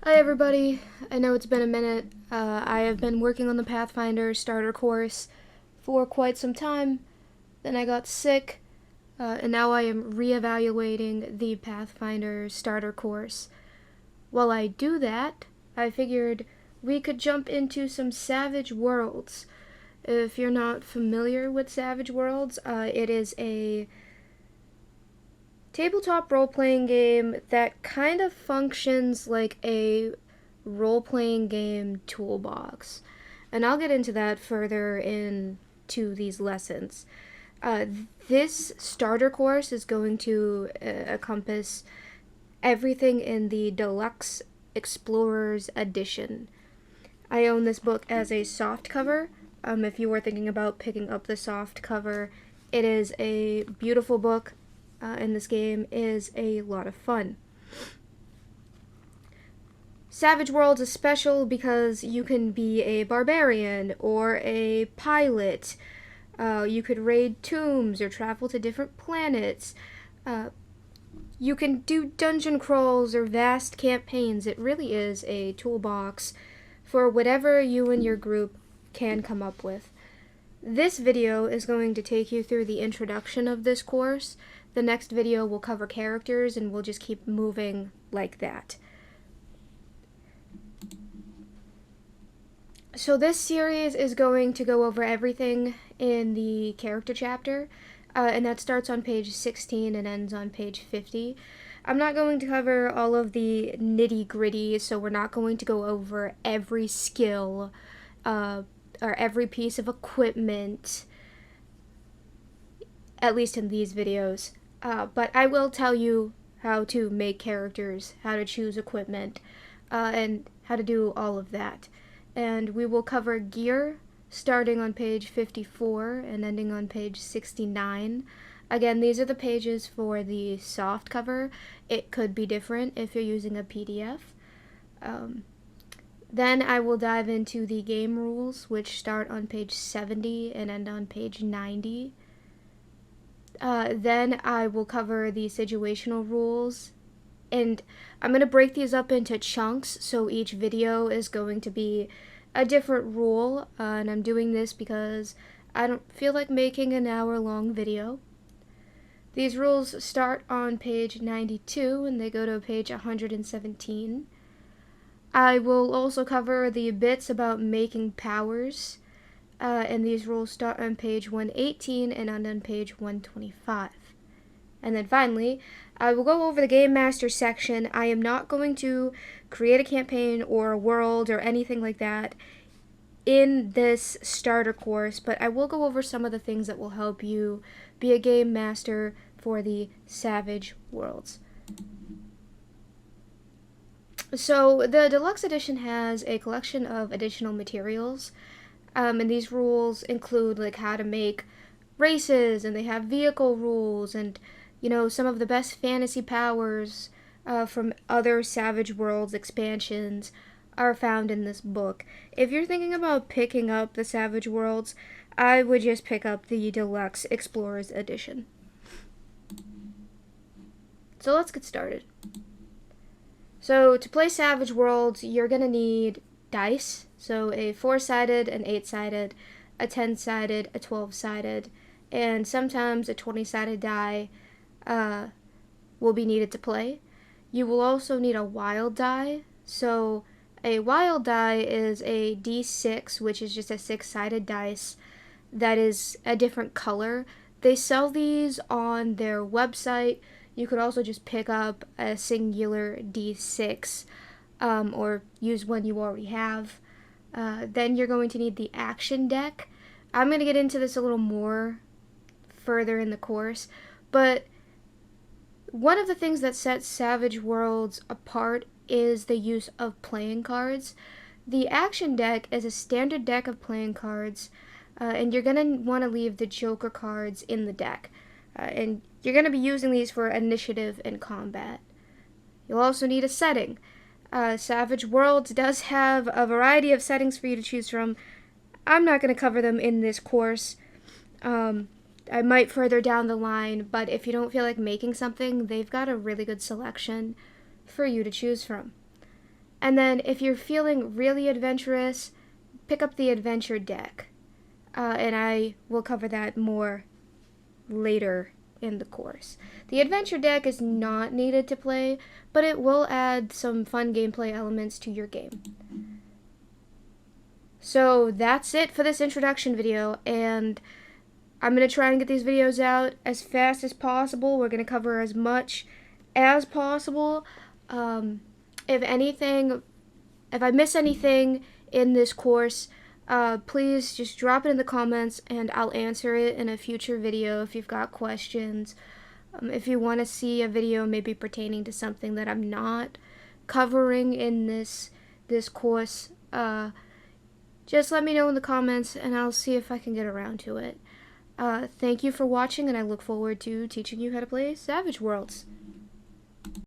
Hi everybody, I know it's been a minute. I have been working on the Pathfinder starter course for quite some time. Then I got sick, and now I am reevaluating the Pathfinder starter course. While I do that, I figured we could jump into some Savage Worlds. If you're not familiar with Savage Worlds, it is a tabletop role-playing game that kind of functions like a role-playing game toolbox. And I'll get into that further into these lessons. Uh, this starter course is going to encompass everything in the Deluxe Explorers Edition. I own this book as a soft cover. If you were thinking about picking up the soft cover, it is a beautiful book, and this game is a lot of fun. Savage Worlds is special because you can be a barbarian or a pilot. You could raid tombs or travel to different planets. You can do dungeon crawls or vast campaigns. It really is a toolbox for whatever you and your group can come up with. This video is going to take you through the introduction of this course. The next video will cover characters, and we'll just keep moving like that. So this series is going to go over everything in the character chapter, and that starts on page 16 and ends on page 50. I'm not going to cover all of the nitty-gritty, so we're not going to go over every skill or every piece of equipment, at least in these videos. But I will tell you how to make characters, how to choose equipment, and how to do all of that. And we will cover gear starting on page 54 and ending on page 69. Again, these are the pages for the soft cover. It could be different if you're using a PDF. Then I will dive into the game rules, which start on page 70 and end on page 90. Then I will cover the situational rules, and I'm going to break these up into chunks, so each video is going to be a different rule, and I'm doing this because I don't feel like making an hour-long video. These rules start on page 92, and they go to page 117. I will also cover the bits about making powers, and these rules start on page 118 and end on page 125. And then finally, I will go over the Game Master section. I am not going to create a campaign or a world or anything like that in this starter course, but I will go over some of the things that will help you be a Game Master for the Savage Worlds. So the Deluxe Edition has a collection of additional materials, and these rules include like how to make races, and they have vehicle rules, and some of the best fantasy powers from other Savage Worlds expansions are found in this book. If you're thinking about picking up the Savage Worlds, I would just pick up the Deluxe Explorers Edition. So let's get started. So to play Savage Worlds, you're going to need dice. So a 4-sided, an 8-sided, a 10-sided, a 12-sided, and sometimes a 20-sided die will be needed to play. You will also need a wild die. So a wild die is a D6, which is just a 6-sided dice that is a different color. They sell these on their website. You could also just pick up a singular D6 or use one you already have. Then you're going to need the action deck. I'm going to get into this a little more further in the course, but one of the things that sets Savage Worlds apart is the use of playing cards. The action deck is a standard deck of playing cards, and you're going to want to leave the Joker cards in the deck. And you're going to be using these for initiative and combat. You'll also need a setting. Savage Worlds does have a variety of settings for you to choose from. I'm not going to cover them in this course. I might further down the line, but if you don't feel like making something, they've got a really good selection for you to choose from. And then if you're feeling really adventurous, pick up the adventure deck. And I will cover that more later in the course. The adventure deck is not needed to play, but it will add some fun gameplay elements to your game. So that's it for this introduction video, and I'm going to try and get these videos out as fast as possible. We're going to cover as much as possible. If I miss anything in this course, please just drop it in the comments and I'll answer it in a future video if you've got questions. If you want to see a video maybe pertaining to something that I'm not covering in this course, just let me know in the comments and I'll see if I can get around to it. Thank you for watching, and I look forward to teaching you how to play Savage Worlds.